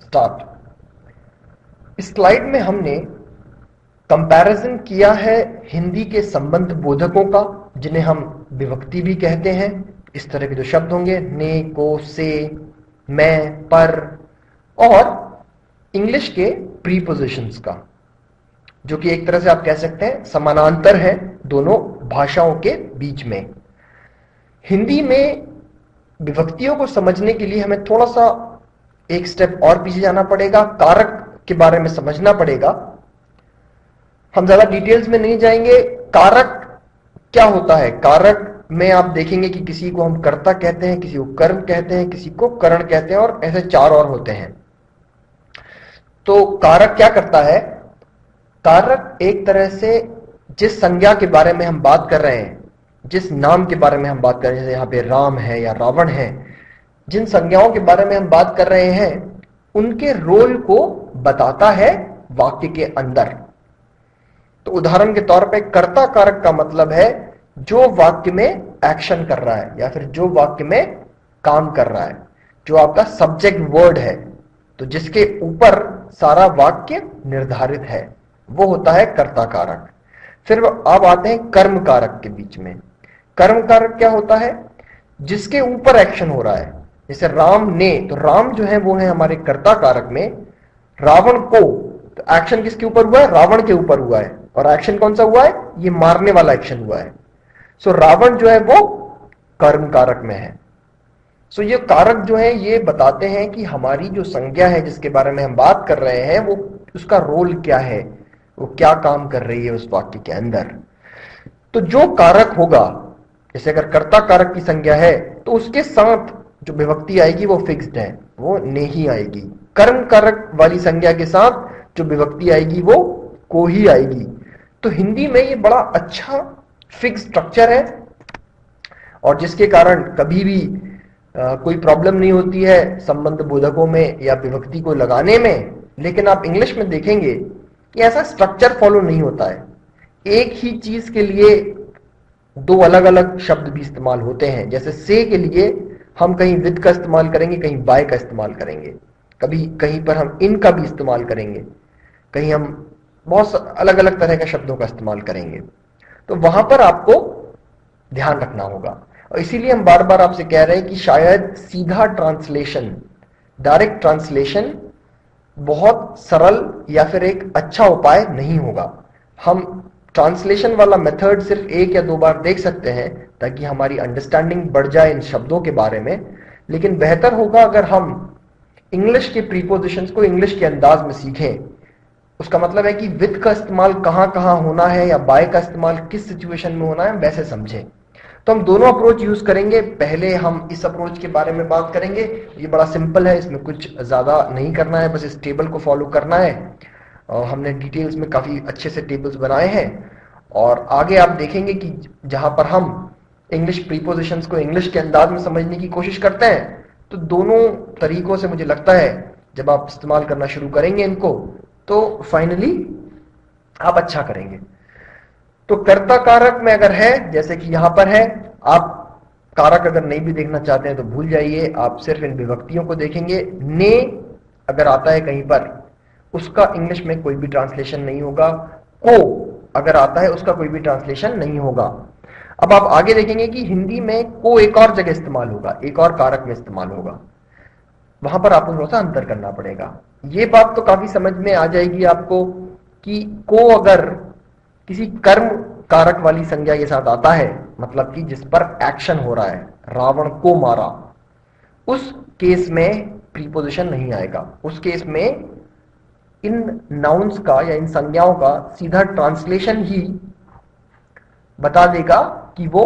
Start. इस slide में हमने कंपैरिजन किया है हिंदी के संबंध बोधकों का, जिन्हें हम विभक्ति भी कहते हैं। इस तरह के जो शब्द होंगे ने, को, से, मैं, पर, और इंग्लिश के प्रीपोजिशंस का, जो कि एक तरह से आप कह सकते हैं समानांतर है दोनों भाषाओं के बीच में। हिंदी में विभक्तियों को समझने के लिए हमें थोड़ा सा एक स्टेप और पीछे जाना पड़ेगा, कारक के बारे में समझना पड़ेगा। हम ज्यादा डिटेल्स में नहीं जाएंगे। कारक क्या होता है? कारक में आप देखेंगे कि किसी को हम कर्ता कहते हैं, किसी को कर्म कहते हैं, किसी को करण कहते हैं, और ऐसे चार और होते हैं। तो कारक क्या करता है? कारक एक तरह से जिस संज्ञा के बारे में हम बात कर रहे हैं, जिस नाम के बारे में हम बात कर रहे हैं, जैसे यहां पे राम है या रावण है, जिन संज्ञाओं के बारे में हम बात कर रहे हैं उनके रोल को बताता है वाक्य के अंदर। तो उदाहरण के तौर पे कर्ता कारक का मतलब है जो वाक्य में एक्शन कर रहा है या फिर जो वाक्य में काम कर रहा है, जो आपका सब्जेक्ट वर्ड है, तो जिसके ऊपर सारा वाक्य निर्धारित है, वो होता है कर्ता कारक। फिर अब आते हैं कर्म कारक के बीच में। कर्म कारक क्या होता है? जिसके ऊपर एक्शन हो रहा है। जैसे राम ने, तो राम जो है वो है हमारे कर्ता कारक में। रावण को, तो एक्शन किसके ऊपर हुआ है? रावण के ऊपर हुआ है। और एक्शन कौन सा हुआ है? ये मारने वाला एक्शन हुआ है। सो रावण जो है वो कर्म कारक में है। सो ये कारक जो है ये बताते हैं कि हमारी जो संज्ञा है जिसके बारे में हम बात कर रहे हैं वो उसका रोल क्या है, वो क्या काम कर रही है उस वाक्य के अंदर। तो जो कारक होगा, जैसे अगर कर्ता कारक की संज्ञा है तो उसके साथ जो विभक्ति आएगी वो फिक्स्ड है, वो ने ही आएगी। कर्म कारक वाली संज्ञा के साथ जो विभक्ति आएगी वो को ही आएगी। तो हिंदी में ये बड़ा अच्छा फिक्स स्ट्रक्चर है और जिसके कारण कभी भी कोई प्रॉब्लम नहीं होती है संबंध बोधकों में या विभक्ति को लगाने में। लेकिन आप इंग्लिश में देखेंगे कि ऐसा स्ट्रक्चर फॉलो नहीं होता है। एक ही चीज के लिए दो अलग अलग शब्द भी इस्तेमाल होते हैं। जैसे से के लिए हम कहीं विद का इस्तेमाल करेंगे, कहीं बाय का इस्तेमाल करेंगे, कभी कहीं पर हम इन का भी इस्तेमाल करेंगे, कहीं हम बहुत अलग अलग तरह के शब्दों का इस्तेमाल करेंगे। तो वहां पर आपको ध्यान रखना होगा। और इसीलिए हम बार बार आपसे कह रहे हैं कि शायद सीधा ट्रांसलेशन, डायरेक्ट ट्रांसलेशन बहुत सरल या फिर एक अच्छा उपाय नहीं होगा। हम ट्रांसलेशन वाला मेथड सिर्फ एक या दो बार देख सकते हैं ताकि हमारी अंडरस्टैंडिंग बढ़ जाए इन शब्दों के बारे में। लेकिन बेहतर होगा अगर हम इंग्लिश के प्रीपोजिशंस को इंग्लिश के अंदाज में सीखें। उसका मतलब है कि विद का इस्तेमाल कहां कहां होना है या बाय का इस्तेमाल किस सिचुएशन में होना है, वैसे समझें। तो हम दोनों अप्रोच यूज करेंगे। पहले हम इस अप्रोच के बारे में बात करेंगे। ये बड़ा सिंपल है, इसमें कुछ ज्यादा नहीं करना है, बस इस टेबल को फॉलो करना है। और हमने डिटेल्स में काफी अच्छे से टेबल्स बनाए हैं। और आगे आप देखेंगे कि जहां पर हम इंग्लिश प्रीपोजिशंस को इंग्लिश के अंदाज में समझने की कोशिश करते हैं, तो दोनों तरीकों से मुझे लगता है जब आप इस्तेमाल करना शुरू करेंगे इनको तो फाइनली आप अच्छा करेंगे। तो कर्ता कारक में अगर है, जैसे कि यहां पर है, आप कारक अगर नहीं भी देखना चाहते हैं तो भूल जाइए, आप सिर्फ इन विभक्तियों को देखेंगे। ने अगर आता है कहीं पर, उसका इंग्लिश में कोई भी ट्रांसलेशन नहीं होगा। को अगर आता है उसका कोई भी ट्रांसलेशन नहीं होगा। अब आप आगे देखेंगे कि हिंदी में को एक और जगह इस्तेमाल होगा, एक और कारक में इस्तेमाल होगा। वहां पर आपको थोड़ा सा अंतर करना पड़ेगा। ये बात तो काफी समझ में आ जाएगी आपको कि को अगर किसी कर्म कारक वाली संज्ञा के साथ आता है, मतलब कि जिस पर एक्शन हो रहा है, रावण को मारा, उस केस में प्रीपोजिशन नहीं आएगा। उस केस में इन नाउन्स का या इन संज्ञाओं का सीधा ट्रांसलेशन ही बता देगा कि वो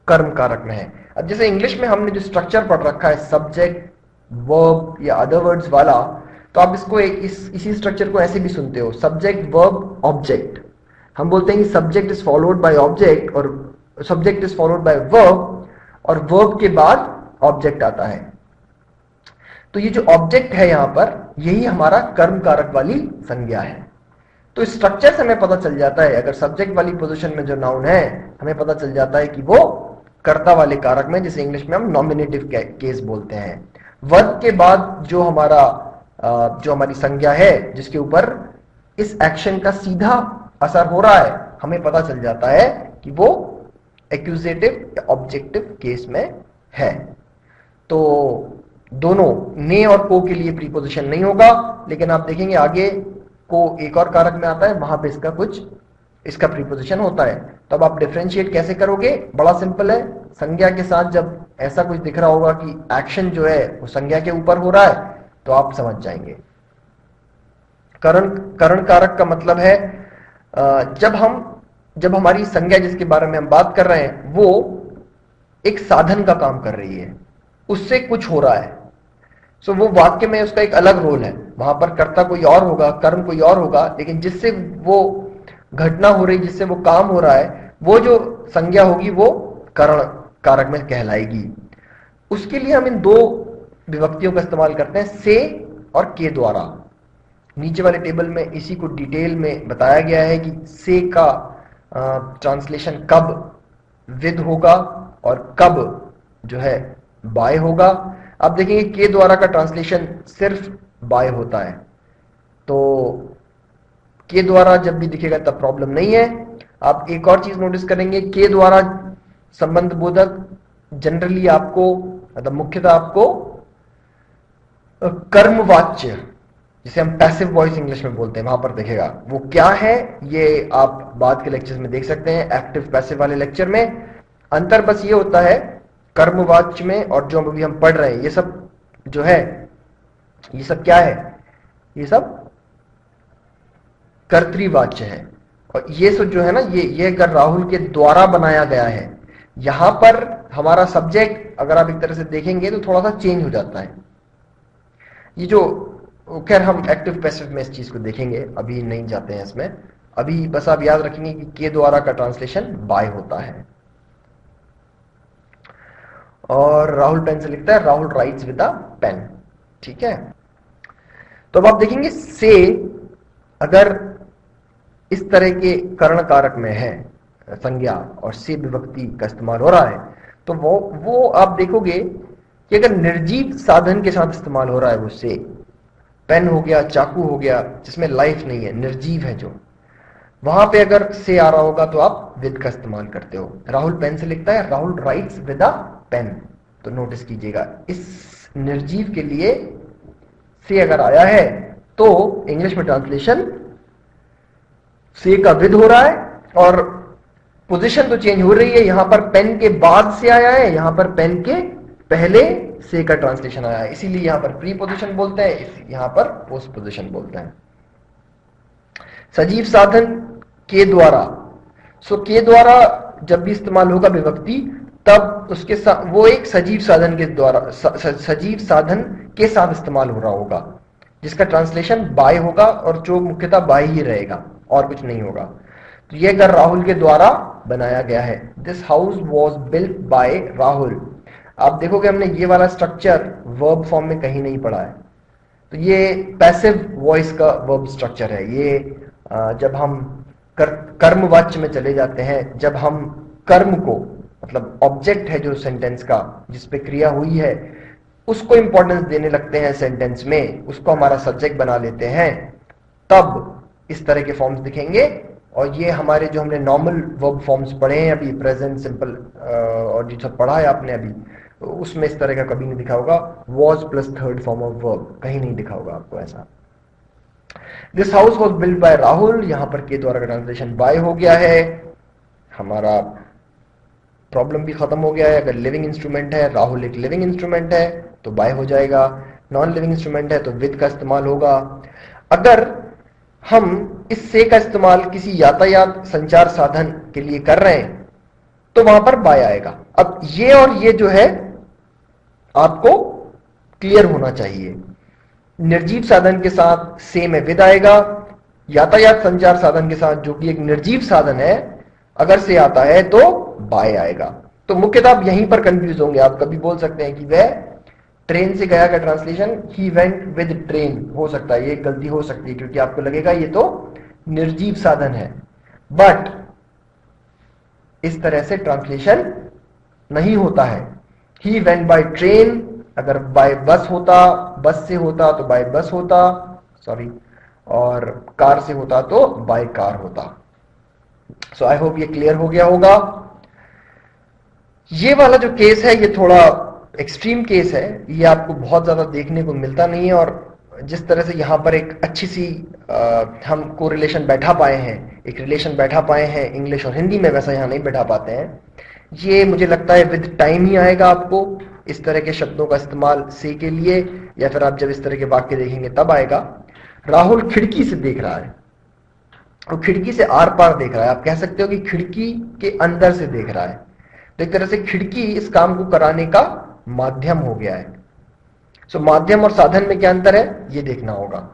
कर्म कारक में है। अब जैसे इंग्लिश में हमने जो स्ट्रक्चर पढ़ रखा है सब्जेक्ट वर्ब या अदर वर्ड्स वाला, तो आप इसको इसी स्ट्रक्चर को ऐसे भी सुनते हो, सब्जेक्ट वर्ब ऑब्जेक्ट। हम बोलते हैं कि subject is followed by object और subject is followed by verb और वर्ब के बाद ऑब्जेक्ट आता है। तो ये जो ऑब्जेक्ट है यहां पर, यही हमारा कर्म कारक वाली संज्ञा है। तो इस स्ट्रक्चर से हमें पता चल जाता है, अगर सब्जेक्ट वाली पोजीशन में जो नाउन है, हमें पता चल जाता है कि वो कर्ता वाले कारक में, जिसे इंग्लिश में हम नॉमिनेटिव केस बोलते हैं। वर्ब के बाद जो जो हमारी संज्ञा है जिसके ऊपर इस एक्शन का सीधा असर हो रहा है, हमें पता चल जाता है कि वो एक्यूजेटिव या ऑब्जेक्टिव केस में है। तो दोनों ने और को के लिए प्रीपोजिशन नहीं होगा, लेकिन आप देखेंगे आगे को एक और कारक में आता है, वहां पे इसका प्रीपोजिशन होता है। तो अब आप डिफरेंशिएट कैसे करोगे? बड़ा सिंपल है। संज्ञा के साथ जब ऐसा कुछ दिख रहा होगा कि एक्शन जो है वो संज्ञा के ऊपर हो रहा है, तो आप समझ जाएंगे। करण कारक का मतलब है जब हमारी संज्ञा जिसके बारे में हम बात कर रहे हैं वो एक साधन का काम कर रही है, उससे कुछ हो रहा है, सो वो वाक्य में उसका एक अलग रोल है। वहां पर कर्ता कोई और होगा, कर्म कोई और होगा, लेकिन जिससे वो घटना हो रही, जिससे वो काम हो रहा है, वो जो संज्ञा होगी वो करण कारक में कहलाएगी। उसके लिए हम इन दो विभक्तियों का इस्तेमाल करते हैं, से और के द्वारा। नीचे वाले टेबल में इसी को डिटेल में बताया गया है कि से का ट्रांसलेशन कब विद होगा और कब जो है बाय होगा। आप देखेंगे के द्वारा का ट्रांसलेशन सिर्फ बाय होता है, तो के द्वारा जब भी दिखेगा तब प्रॉब्लम नहीं है। आप एक और चीज नोटिस करेंगे, के द्वारा संबंध बोधक जनरली आपको मतलब मुख्यतः आपको कर्मवाच्य, जिसे हम पैसिव वॉइस इंग्लिश में बोलते हैं, वहां पर दिखेगा। वो क्या है ये आप बाद के लेक्चर्स में देख सकते हैं, एक्टिव पैसिव वाले लेक्चर में। अंतर बस ये होता है कर्मवाच्य में और जो अभी हम पढ़ रहे हैं, ये सब जो है, ये सब क्या है? ये सब कर्तृवाच्य है। और ये सब जो है ना, ये अगर राहुल के द्वारा बनाया गया है, यहां पर हमारा सब्जेक्ट अगर आप एक तरह से देखेंगे तो थोड़ा सा चेंज हो जाता है। ये जो, खैर हम एक्टिव पैसिव में इस चीज को देखेंगे, अभी नहीं जाते हैं इसमें। अभी बस आप याद रखेंगे कि के द्वारा का ट्रांसलेशन बाय होता है। और राहुल पेन से लिखता है, Rahul writes with a pen. ठीक है, तो अब आप देखेंगे से अगर इस तरह के कर्ण कारक में है संज्ञा और से विभक्ति का इस्तेमाल हो रहा है, तो वो आप देखोगे कि अगर निर्जीव साधन के साथ इस्तेमाल हो रहा है, वो से पेन हो गया, चाकू हो गया, जिसमें लाइफ नहीं है, निर्जीव है जो, वहां पे अगर से आ रहा होगा तो आप विद का इस्तेमाल करते हो। राहुल पेन से लिखता है, Rahul writes with a pen. तो नोटिस कीजिएगा, इस निर्जीव के लिए से अगर आया है तो इंग्लिश में ट्रांसलेशन से का विद हो रहा है, और पोजीशन तो चेंज हो रही है। यहां पर पेन के बाद से आया है, यहां पर पेन के पहले से का ट्रांसलेशन आया है, इसीलिए यहां पर प्री पोजीशन बोलते हैं, यहां पर पोस्ट पोजीशन बोलते हैं। सजीव साधन के द्वारा, सो के द्वारा जब भी इस्तेमाल होगा विभक्ति, तब उसके साथ वो एक सजीव साधन के द्वारा, सजीव साधन के साथ इस्तेमाल हो रहा होगा, जिसका ट्रांसलेशन बाय होगा और जो मुख्यतः बाय ही रहेगा और कुछ नहीं होगा। तो यह घर राहुल के द्वारा बनाया गया है। This house was built by Rahul. आप देखोगे हमने ये वाला स्ट्रक्चर वर्ब फॉर्म में कहीं नहीं पढ़ा है, तो ये पैसिव वॉइस का वर्ब स्ट्रक्चर है। ये जब हम कर्मवाच्य में चले जाते हैं, जब हम कर्म को, मतलब ऑब्जेक्ट है जो सेंटेंस का, जिसपे क्रिया हुई है, उसको इंपॉर्टेंस देने लगते हैं सेंटेंस में, उसको हमारा सब्जेक्ट बना लेते हैं, तब इस तरह के फॉर्म्स दिखेंगे। और ये हमारे जो हमने नॉर्मल वर्ब फॉर्म्स पढ़े हैं अभी, प्रेजेंट, सिंपल और जो सब पढ़ा है आपने अभी, उसमें इस तरह का कभी नहीं दिखा होगा। Was plus third form of verb कहीं नहीं दिखा होगा आपको ऐसा। This house was built by Rahul, यहां पर के द्वारा का ट्रांसलेशन बाय हो गया है, हमारा प्रॉब्लम भी खत्म हो गया है। अगर लिविंग इंस्ट्रूमेंट है, राहुल एक लिविंग इंस्ट्रूमेंट है, तो बाय हो जाएगा। नॉन लिविंग इंस्ट्रूमेंट है तो विद का इस्तेमाल होगा। अगर हम इस से का इस्तेमाल किसी यातायात संचार साधन के लिए कर रहे हैं, तो वहां पर बाय आएगा। अब ये और ये जो है आपको क्लियर होना चाहिए। निर्जीव साधन के साथ से में विद आएगा, यातायात संचार साधन के साथ जो कि एक निर्जीव साधन है, अगर से आता है तो बाय आएगा। तो मुख्यतः आप यहीं पर कंफ्यूज होंगे। आप कभी बोल सकते हैं कि वह ट्रेन से गया का translation he went with train हो सकता है, ये गलती हो सकती है, क्योंकि आपको लगेगा ये तो निर्जीव साधन है, बट इस तरह से ट्रांसलेशन नहीं होता है। ही वेंट बाय ट्रेन अगर बाय बस होता, बस से होता तो बाय बस होता, सॉरी, और कार से होता तो बाय कार होता। सो आई होप ये क्लियर हो गया होगा। ये वाला जो केस है ये थोड़ा एक्सट्रीम केस है, ये आपको बहुत ज्यादा देखने को मिलता नहीं है, और जिस तरह से यहां पर एक अच्छी सी हम को रिलेशन बैठा पाए हैं, एक रिलेशन बैठा पाए हैं इंग्लिश और हिंदी में, वैसा यहां नहीं बैठा पाते हैं। ये मुझे लगता है विद टाइम ही आएगा आपको इस तरह के शब्दों का इस्तेमाल से के लिए, या फिर आप जब इस तरह के वाक्य देखेंगे तब आएगा। राहुल खिड़की से देख रहा है, वो खिड़की से आर पार देख रहा है, आप कह सकते हो कि खिड़की के अंदर से देख रहा है। तो एक तरह से खिड़की इस काम को कराने का माध्यम हो गया है। सो माध्यम और साधन में क्या अंतर है ये देखना होगा।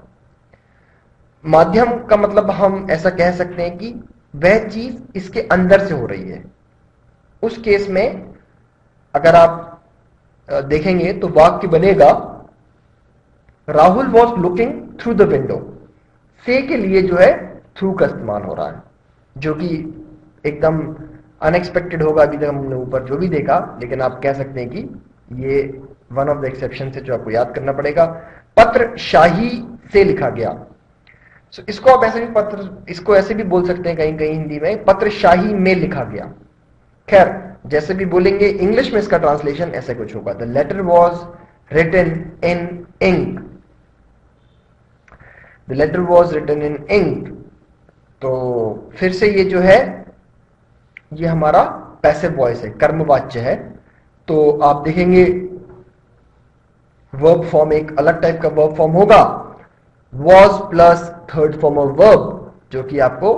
माध्यम का मतलब हम ऐसा कह सकते हैं कि वह चीज इसके अंदर से हो रही है। उस केस में अगर आप देखेंगे तो वाक्य बनेगा Rahul was looking through the window. से के लिए जो है थ्रू का इस्तेमाल हो रहा है, जो कि एकदम अनएक्सपेक्टेड होगा अभी तक हमने ऊपर जो भी देखा, लेकिन आप कह सकते हैं कि ये वन ऑफ द एक्सेप्शन है जो आपको याद करना पड़ेगा। पत्र शाही से लिखा गया। So, इसको आप ऐसे भी पत्र, इसको ऐसे भी बोल सकते हैं कहीं कहीं हिंदी में, पत्र शाही में लिखा गया। खैर जैसे भी बोलेंगे इंग्लिश में इसका ट्रांसलेशन ऐसे कुछ होगा, the letter was written in ink. The letter was written in ink. तो फिर से ये जो है ये हमारा पैसिव वॉइस है, कर्मवाच्य है। तो आप देखेंगे वर्ब फॉर्म एक अलग टाइप का वर्ब फॉर्म होगा, was plus third form of verb, जो कि आपको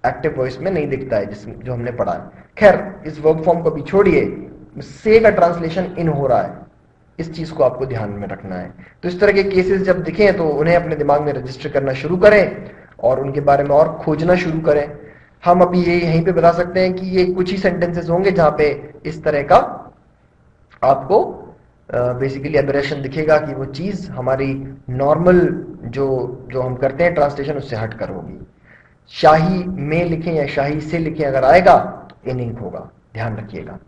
एक्टिव वॉइस में नहीं दिखता है जो हमने पढ़ा है। खैर इस वर्ब फॉर्म को भी छोड़िए, से का ट्रांसलेशन इन हो रहा है, इस चीज को आपको ध्यान में रखना है। तो इस तरह के केसेस जब दिखें तो उन्हें अपने दिमाग में रजिस्टर करना शुरू करें और उनके बारे में और खोजना शुरू करें। हम अभी ये यहीं पे बता सकते हैं कि ये कुछ ही सेंटेंसेस होंगे जहां पे इस तरह का आपको बेसिकली एबरेशन दिखेगा कि वो चीज हमारी नॉर्मल जो हम करते हैं ट्रांसलेशन उससे हटकर होगी। शाही में लिखें या शाही से लिखें, अगर आएगा तो इन इंक होगा, ध्यान रखिएगा।